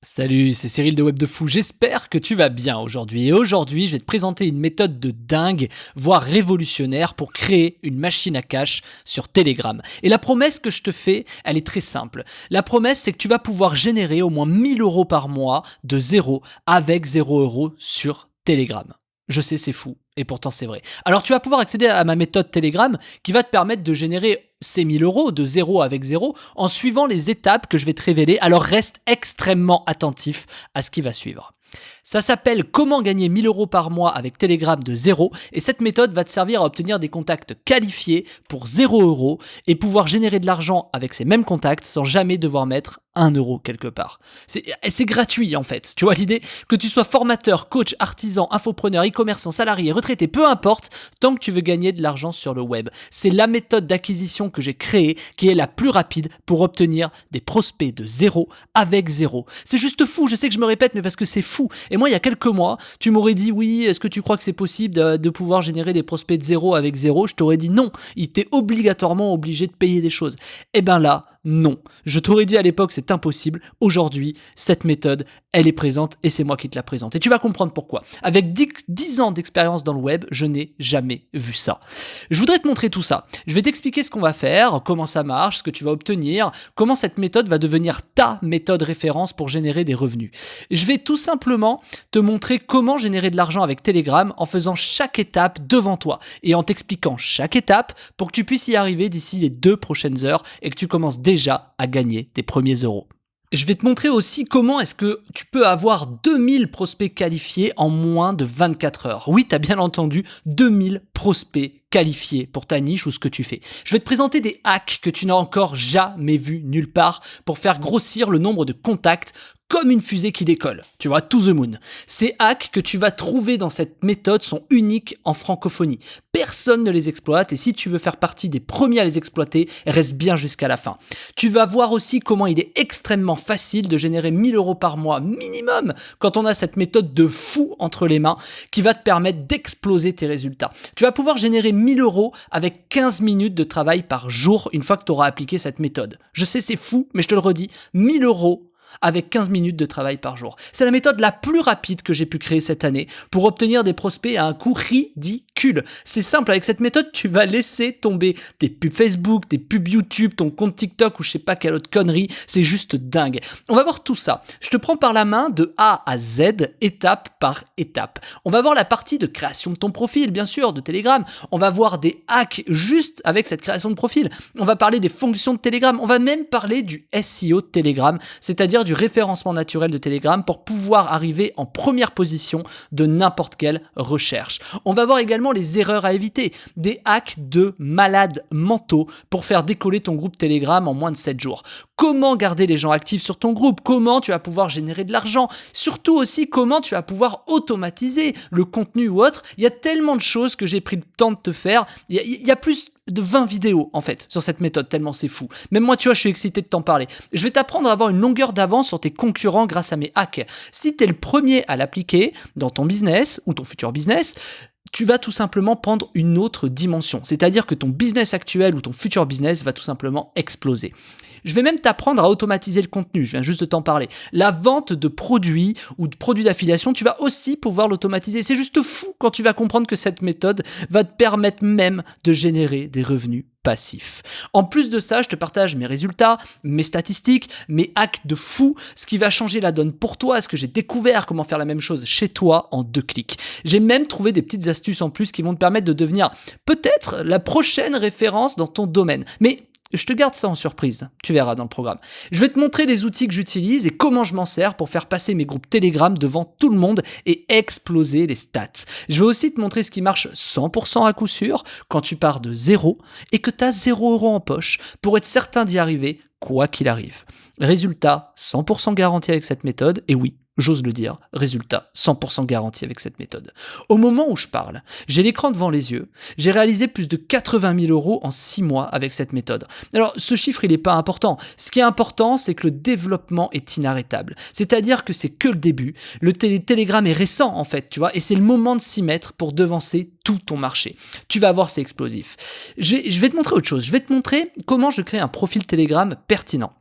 Salut, c'est Cyril de Web de Fou, j'espère que tu vas bien aujourd'hui. Et aujourd'hui, je vais te présenter une méthode de dingue, voire révolutionnaire pour créer une machine à cash sur Telegram. Et la promesse que je te fais, elle est très simple. La promesse, c'est que tu vas pouvoir générer au moins 1 000 € par mois de zéro avec 0 € sur Telegram. Je sais, c'est fou, et pourtant c'est vrai. Alors tu vas pouvoir accéder à ma méthode Telegram qui va te permettre de générer ces 1 000 € de zéro avec zéro en suivant les étapes que je vais te révéler. Alors reste extrêmement attentif à ce qui va suivre. Ça s'appelle Comment gagner 1 000 € par mois avec Telegram de zéro, et cette méthode va te servir à obtenir des contacts qualifiés pour 0 € et pouvoir générer de l'argent avec ces mêmes contacts sans jamais devoir mettre 1 € quelque part. C'est gratuit en fait. Tu vois l'idée? Que tu sois formateur, coach, artisan, infopreneur, e-commerçant, salarié, retraité, peu importe, tant que tu veux gagner de l'argent sur le web. C'est la méthode d'acquisition que j'ai créée qui est la plus rapide pour obtenir des prospects de zéro avec zéro. C'est juste fou, je sais que je me répète, mais parce que c'est fou. Et moi, il y a quelques mois, tu m'aurais dit oui, est-ce que tu crois que c'est possible de pouvoir générer des prospects de zéro avec zéro? Je t'aurais dit non, il t'est obligatoirement obligé de payer des choses. Et ben là, non. Je t'aurais dit à l'époque c'est impossible. Aujourd'hui, cette méthode, elle est présente et c'est moi qui te la présente. Et tu vas comprendre pourquoi. Avec 10 ans d'expérience dans le web, je n'ai jamais vu ça. Je voudrais te montrer tout ça. Je vais t'expliquer ce qu'on va faire, comment ça marche, ce que tu vas obtenir, comment cette méthode va devenir ta méthode référence pour générer des revenus. Je vais tout simplement te montrer comment générer de l'argent avec Telegram en faisant chaque étape devant toi et en t'expliquant chaque étape pour que tu puisses y arriver d'ici les 2 prochaines heures et que tu commences déjà à gagner tes premiers euros. Je vais te montrer aussi comment est-ce que tu peux avoir 2000 prospects qualifiés en moins de 24 heures. Oui, tu as bien entendu, 2000 prospects qualifiés pour ta niche ou ce que tu fais. Je vais te présenter des hacks que tu n'as encore jamais vus nulle part pour faire grossir le nombre de contacts comme une fusée qui décolle, tu vois, to the moon. Ces hacks que tu vas trouver dans cette méthode sont uniques en francophonie. Personne ne les exploite et si tu veux faire partie des premiers à les exploiter, reste bien jusqu'à la fin. Tu vas voir aussi comment il est extrêmement facile de générer 1 000 € par mois minimum quand on a cette méthode de fou entre les mains qui va te permettre d'exploser tes résultats. Tu vas pouvoir générer 1 000 € avec 15 minutes de travail par jour une fois que tu auras appliqué cette méthode. Je sais, c'est fou, mais je te le redis, 1 000 € avec 15 minutes de travail par jour. C'est la méthode la plus rapide que j'ai pu créer cette année pour obtenir des prospects à un coût ridicule. C'est simple, avec cette méthode, tu vas laisser tomber tes pubs Facebook, tes pubs YouTube, ton compte TikTok ou je sais pas quelle autre connerie. C'est juste dingue. On va voir tout ça. Je te prends par la main de A à Z, étape par étape. On va voir la partie de création de ton profil, bien sûr, de Telegram. On va voir des hacks juste avec cette création de profil. On va parler des fonctions de Telegram. On va même parler du SEO de Telegram, c'est-à-dire du référencement naturel de Telegram pour pouvoir arriver en première position de n'importe quelle recherche. On va voir également les erreurs à éviter, des hacks de malades mentaux pour faire décoller ton groupe Telegram en moins de 7 jours. Comment garder les gens actifs sur ton groupe, comment tu vas pouvoir générer de l'argent, surtout aussi comment tu vas pouvoir automatiser le contenu ou autre. Il y a tellement de choses que j'ai pris le temps de te faire. Il y a plus de 20 vidéos en fait sur cette méthode, tellement c'est fou. Même moi, tu vois, je suis excité de t'en parler. Je vais t'apprendre à avoir une longueur d'avance sur tes concurrents grâce à mes hacks. Si tu es le premier à l'appliquer dans ton business ou ton futur business, tu vas tout simplement prendre une autre dimension. C'est-à-dire que ton business actuel ou ton futur business va tout simplement exploser. Je vais même t'apprendre à automatiser le contenu, je viens juste de t'en parler. La vente de produits ou de produits d'affiliation, tu vas aussi pouvoir l'automatiser. C'est juste fou quand tu vas comprendre que cette méthode va te permettre même de générer des revenus passifs. En plus de ça, je te partage mes résultats, mes statistiques, mes hacks de fou, ce qui va changer la donne pour toi, ce que j'ai découvert, comment faire la même chose chez toi en 2 clics. J'ai même trouvé des petites astuces en plus qui vont te permettre de devenir peut-être la prochaine référence dans ton domaine. Mais je te garde ça en surprise, tu verras dans le programme. Je vais te montrer les outils que j'utilise et comment je m'en sers pour faire passer mes groupes Telegram devant tout le monde et exploser les stats. Je vais aussi te montrer ce qui marche 100% à coup sûr quand tu pars de zéro et que tu as 0 € en poche pour être certain d'y arriver quoi qu'il arrive. Résultat 100% garanti avec cette méthode, et oui, j'ose le dire, résultat 100% garanti avec cette méthode. Au moment où je parle, j'ai l'écran devant les yeux, j'ai réalisé plus de 80 000 € en 6 mois avec cette méthode. Alors ce chiffre il n'est pas important, ce qui est important c'est que le développement est inarrêtable, c'est-à-dire que c'est que le début, le Telegram est récent en fait, tu vois, et c'est le moment de s'y mettre pour devancer tout ton marché. Tu vas voir, c'est explosif. Je vais te montrer autre chose, je vais te montrer comment je crée un profil Telegram pertinent.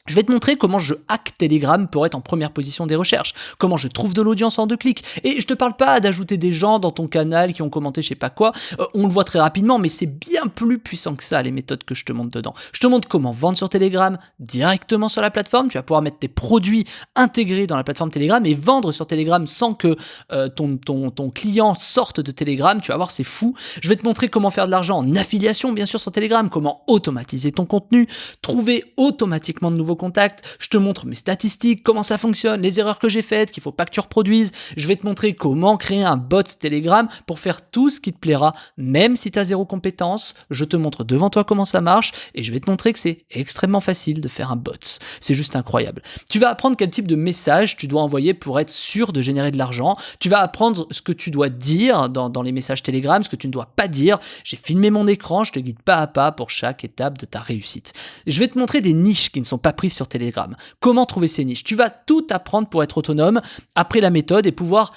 Je vais te montrer comment je hack Telegram pour être en première position des recherches, comment je trouve de l'audience en 2 clics. Et je te parle pas d'ajouter des gens dans ton canal qui ont commenté je sais pas quoi, on le voit très rapidement, mais c'est bien plus puissant que ça les méthodes que je te montre dedans. Je te montre comment vendre sur Telegram directement sur la plateforme, tu vas pouvoir mettre tes produits intégrés dans la plateforme Telegram et vendre sur Telegram sans que ton client sorte de Telegram, tu vas voir c'est fou. Je vais te montrer comment faire de l'argent en affiliation bien sûr sur Telegram, comment automatiser ton contenu, trouver automatiquement de nouveaux contacts, je te montre mes statistiques, comment ça fonctionne, les erreurs que j'ai faites, qu'il faut pas que tu reproduises, je vais te montrer comment créer un bot Telegram pour faire tout ce qui te plaira, même si tu as zéro compétence, je te montre devant toi comment ça marche et je vais te montrer que c'est extrêmement facile de faire un bot. C'est juste incroyable. Tu vas apprendre quel type de message tu dois envoyer pour être sûr de générer de l'argent, tu vas apprendre ce que tu dois dire dans les messages Telegram, ce que tu ne dois pas dire, j'ai filmé mon écran, je te guide pas à pas pour chaque étape de ta réussite. Je vais te montrer des niches qui ne sont pas prises sur Telegram. Comment trouver ces niches? Tu vas tout apprendre pour être autonome après la méthode et pouvoir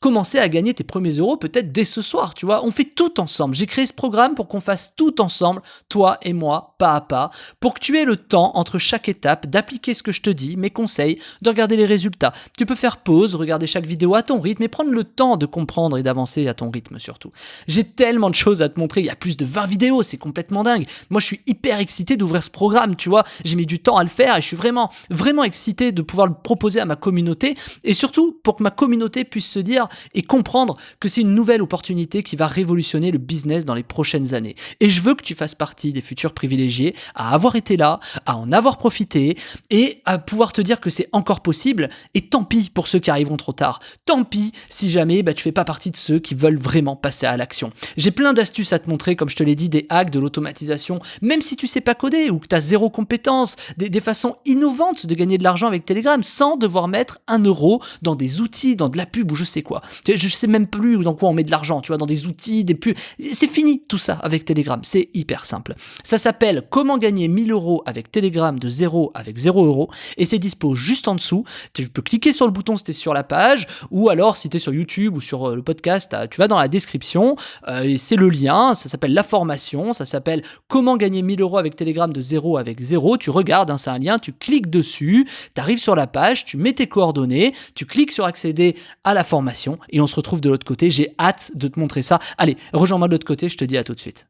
commencer à gagner tes premiers euros peut-être dès ce soir, tu vois. On fait tout ensemble. J'ai créé ce programme pour qu'on fasse tout ensemble, toi et moi, pas à pas, pour que tu aies le temps entre chaque étape d'appliquer ce que je te dis, mes conseils, de regarder les résultats. Tu peux faire pause, regarder chaque vidéo à ton rythme et prendre le temps de comprendre et d'avancer à ton rythme surtout. J'ai tellement de choses à te montrer, il y a plus de 20 vidéos, c'est complètement dingue. Moi, je suis hyper excité d'ouvrir ce programme, tu vois. J'ai mis du temps à le faire et je suis vraiment excité de pouvoir le proposer à ma communauté et surtout pour que ma communauté puisse se dire et comprendre que c'est une nouvelle opportunité qui va révolutionner le business dans les prochaines années. Et je veux que tu fasses partie des futurs privilégiés à avoir été là, à en avoir profité et à pouvoir te dire que c'est encore possible et tant pis pour ceux qui arriveront trop tard. Tant pis si jamais tu fais pas partie de ceux qui veulent vraiment passer à l'action. J'ai plein d'astuces à te montrer, comme je te l'ai dit, des hacks, de l'automatisation, même si tu sais pas coder ou que tu as zéro compétence, des façons innovantes de gagner de l'argent avec Telegram sans devoir mettre 1 € dans des outils, dans de la pub ou je sais quoi. Je sais même plus dans quoi on met de l'argent, tu vois, dans des outils, des pubs. C'est fini tout ça avec Telegram, c'est hyper simple. Ça s'appelle Comment gagner 1000 € avec Telegram de 0 avec 0 € et c'est dispo juste en dessous. Tu peux cliquer sur le bouton si tu es sur la page ou alors si tu es sur YouTube ou sur le podcast, tu vas dans la description et c'est le lien, ça s'appelle la formation, ça s'appelle Comment gagner 1000 € avec Telegram de 0 avec 0. Tu regardes, c'est un lien, tu cliques dessus, tu arrives sur la page, tu mets tes coordonnées, tu cliques sur accéder à la formation et on se retrouve de l'autre côté. J'ai hâte de te montrer ça. Allez, rejoins-moi de l'autre côté, je te dis à tout de suite.